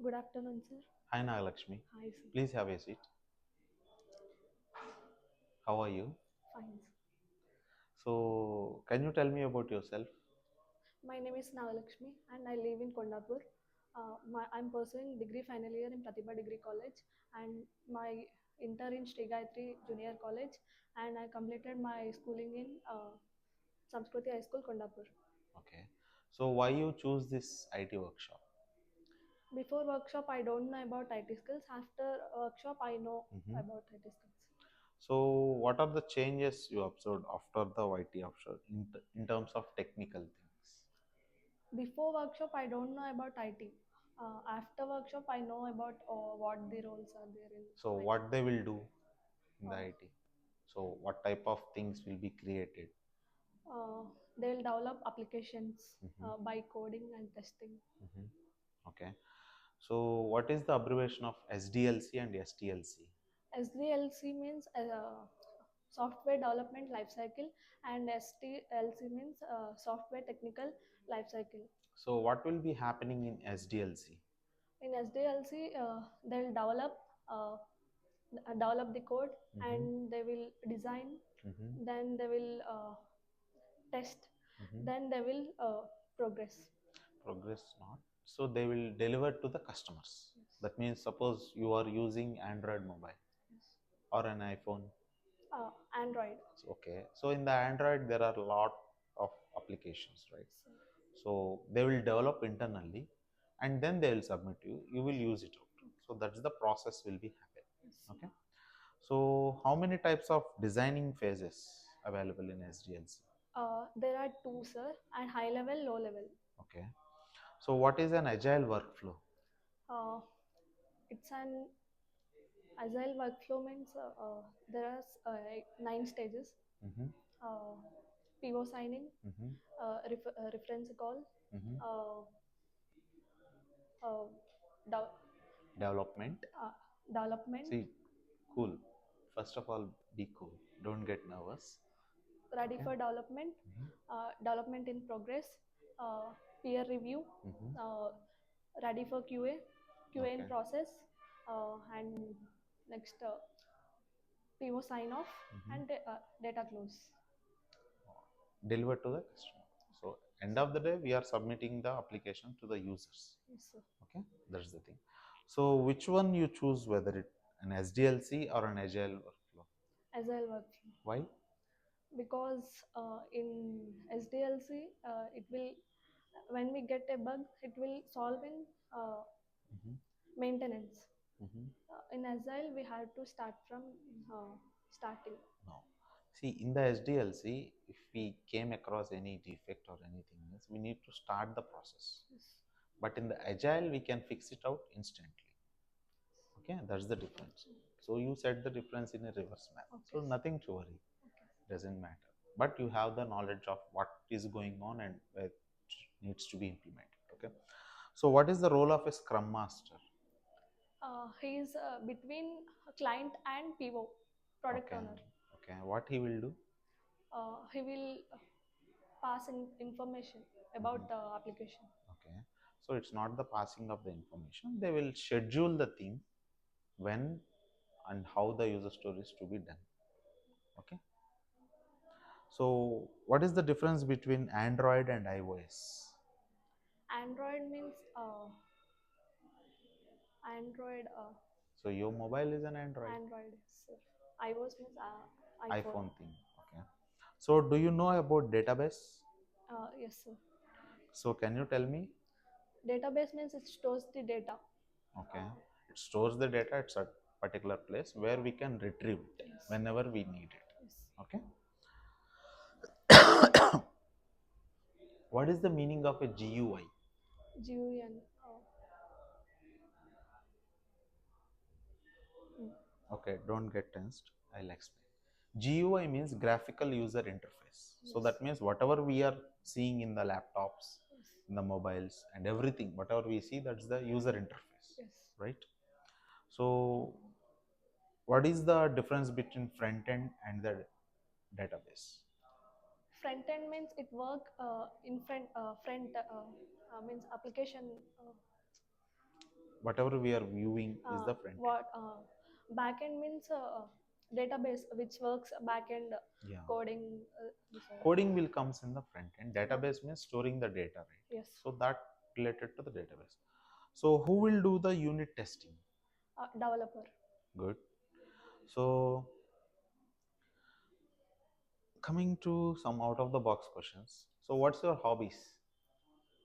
Good afternoon, sir. Hi Nagalakshmi, Hi, sir. please have a seat. How are you? Fine, sir. So, can you tell me about yourself? My name is Nagalakshmi and I live in Kondapur. I'm pursuing degree final year in Pratibha Degree College and my inter in Sri Gayatri Junior College, and I completed my schooling in Samskriti High School, Kondapur. Okay. So, why you choose this IT workshop? Before workshop, I don't know about IT skills. After workshop, I know Mhm. about IT skills. So, what are the changes you observed after the IT workshop in terms of technical things? Before workshop, I don't know about IT. After workshop, I know about what the roles are there in So, IT. what they will do in the Uh, IT? So, what type of things will be created? uh, they'll develop applications Mhm. by coding and testing. Mhm. Okay. So, what is the abbreviation of SDLC and STLC? SDLC means software development lifecycle, and STLC means software technical lifecycle. So, what will be happening in SDLC? In SDLC, they'll uh, develop the code, Mhm. and they will design. Mhm. Then they will test. Mhm. Then they will progress. Progress not. So they will deliver to the customers. Yes. That means suppose you are using Android mobile Yes. or an iPhone. Android. So, okay. So in the Android there are a lot of applications, right? So, So they will develop internally and then they will submit you. You will use it out. So that's the process will be happen. yes. Okay. So how many types of designing phases available in SDLC? There are two, sir, and high level, low level. Okay. So what is an agile workflow? Uh, it's an agile workflow means there are 9 stages. Mm-hmm. Uh, PO signing, Mm-hmm. reference call, Mm-hmm. uh, uh, de- Development. development, See, cool. First of all, be cool. Don't get nervous. ready Okay. for development, Mm-hmm. development in progress, uh, peer review, Mm-hmm. uh, ready for QA in Okay. process, and next PO sign off, Mm-hmm. and data close. Deliver to the customer. So, end of the day, we are submitting the application to the users. Yes, sir. Okay, that's the thing. So, which one you choose, whether it an SDLC or an agile workflow? Agile workflow. Why? Because in SDLC, it will, when we get a bug, it will solve in Mm-hmm. maintenance. Mm-hmm. In Agile, we have to start from starting. No. See, in the SDLC, if we came across any defect or anything else, we need to start the process. Yes. But in the agile, we can fix it out instantly. Okay, that's the difference. So you set the difference in a reverse manner. Okay. So nothing to worry. Okay. Doesn't matter. But you have the knowledge of what is going on and where it needs to be implemented. Okay. So what is the role of a Scrum Master? He is between client and PO, product Okay. owner. Okay. What he will do? He will pass in information about Mhm. application. Okay. So it's not the passing of the information. They will schedule the thing when and how the user stories to be done. Okay. So what is the difference between Android and iOS? Android means Android. So your mobile is an Android, Android, sir. iOS means iPhone. iPhone thing. Okay. So do you know about database? Yes, sir. So can you tell me? Database means it stores the data. Okay. It stores the data at a particular place where we can retrieve it Yes. whenever we need it. Yes. Okay. What is the meaning of a GUI? GUN. Okay, don't get tensed. I'll explain. GUI means graphical user interface. So Yes. that means whatever we are seeing in the laptops, Yes. in the mobiles, and everything, whatever we see, that's the user interface, Yes. right? So, what is the difference between front end and the database? Front end means it work in front. Front means application. whatever we are viewing is the front end. What backend means database which works backend Yeah. coding. So, Coding will comes in the front end. yeah. Database means storing the data, right? Yes. So that related to the database. So who will do the unit testing? Developer. Good. So coming to some out of the box questions. So what's your hobbies?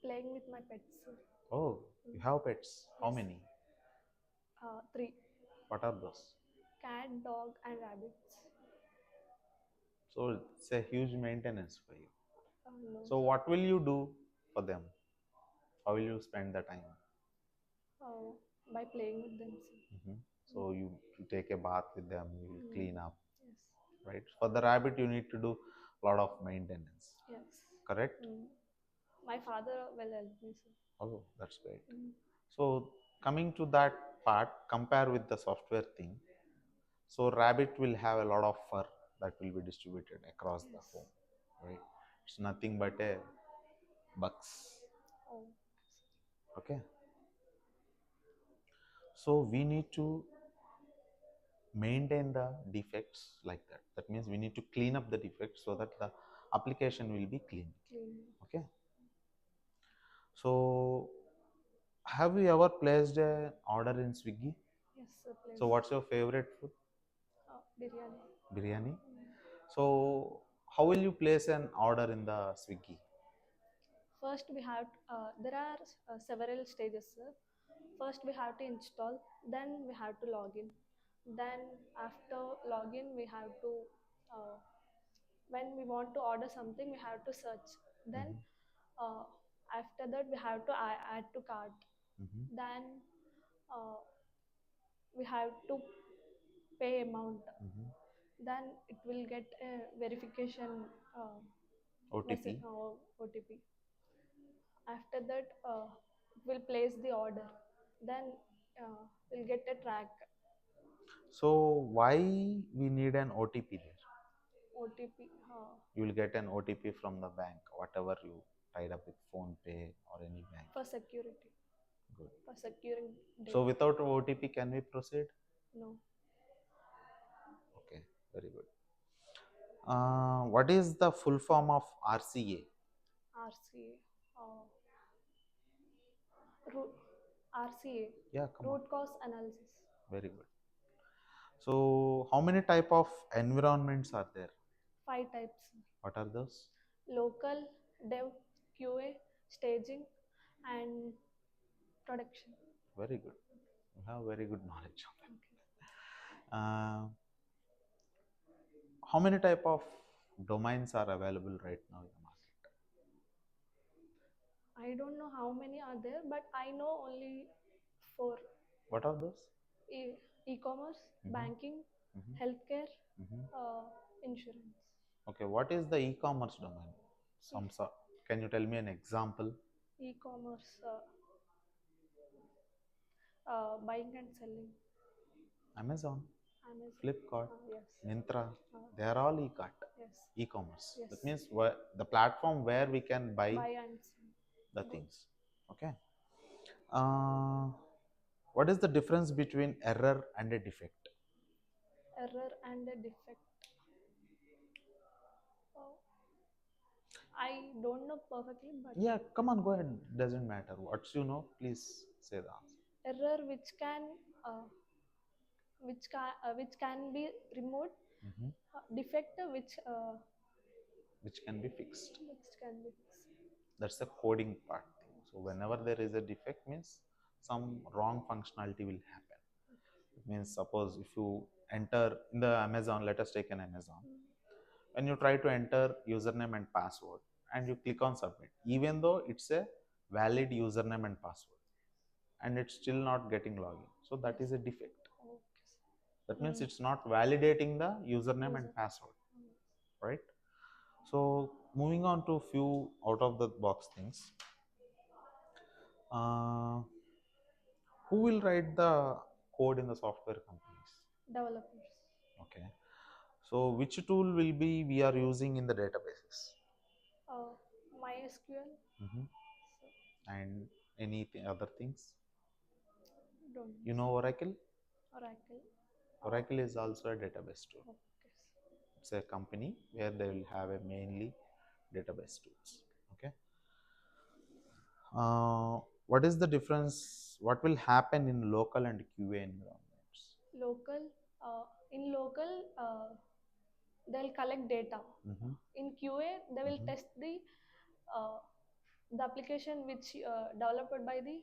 Playing with my pets. Oh, you have pets. How Yes. many? 3. What are those? Cat, dog, and rabbits. So it's a huge maintenance for you. No. So what will you do for them? How will you spend the time? By playing with them. So you take a bath with them, you will clean up, Yes. right? For the rabbit, you need to do a lot of maintenance. Yes. Correct? My father will help me. Oh, that's great. So coming to that part, compare with the software thing. So rabbit will have a lot of fur that will be distributed across the home, right? It's nothing but a bugs. Oh. Okay. So we need to maintain the defects like that. That means we need to clean up the defects so that the application will be clean. Okay. So have you ever placed an order in Swiggy? Yes, sir. So what's your favorite food? Biryani. Biryani. So how will you place an order in the Swiggy? First, we have there are several stages, sir. First, we have to install. Then we have to log in. Then after login, we have to when we want to order something, we have to search. Then after that, we have to add to cart. Then we have to pay amount. Then it will get a verification OTP. OTP. After that, we'll place the order. Then we'll get a track. So why we need an OTP there? OTP. You will get an OTP from the bank, whatever you tied up with phone pay or any bank. For security. Good. For securing data. So without OTP, can we proceed? No. Okay, very good. What is the full form of RCA? RCA. RCA. Yeah, come Root on. cause analysis. Very good. So how many type of environments are there? 5 types. What are those? Local, dev, QA, staging, and production. Very good. You have very good knowledge on that. How many type of domains are available right now in the market? I don't know how many are there, but I know only 4. What are those? E-commerce, banking, healthcare, insurance. Okay, what is the e-commerce domain? Can you tell me an example? E-commerce, buying and selling. Amazon, Flipkart, Yes. Myntra, they are all Yes. e-commerce. Yes. That means the platform where we can buy and the things. Okay. What is the difference between error and a defect? Error and a defect. I don't know perfectly, but Yeah, come on, go ahead. Doesn't matter. What's you know, please say the answer. Error which can be removed. Defect which can be fixed. Which can be fixed. That's the coding part thing. So whenever there is a defect, means some wrong functionality will happen. It means suppose if you enter in the Amazon, let us take an Amazon. When you try to enter username and password and you click on submit, even though it's a valid username and password, and it's still not getting login. So that is a defect. That means it's not validating the username and password, right? So moving on to few out of the box things. Who will write the code in the software companies? Developers. Okay. So which tool will be we are using in the databases? MySQL. And any other things? Don't You know. know Oracle? Oracle. Oracle is also a database tool. Okay. It's a company where they will have a mainly database tools. Okay. What is the difference? What will happen in local and QA environments? Local. In local, they'll collect data. Mm-hmm. In QA, they will Mm-hmm. test uh, the application which uh, developed by the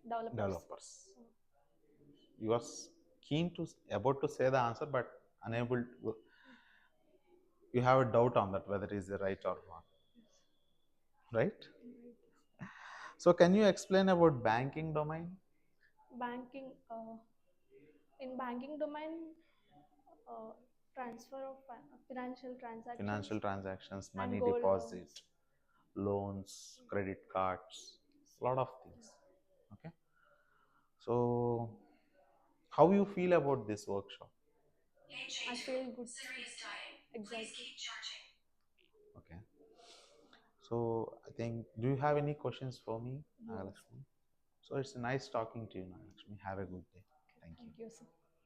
developers. Developers. You are keen to about to say the answer, but unable to. You have a doubt on that whether it is the right or wrong, right? So, can you explain about banking domain? Banking. In banking domain, transfer of financial transactions Financial transactions, and money gold deposit, loans. loans, credit cards, a lot of things. Okay. So, how you feel about this workshop? I feel good. Exactly. Okay. So, I think, do you have any questions for me, Yes. Nagalakshmi? So, it's nice talking to you, Nagalakshmi. Have a good day. Thank you. Thank you, sir.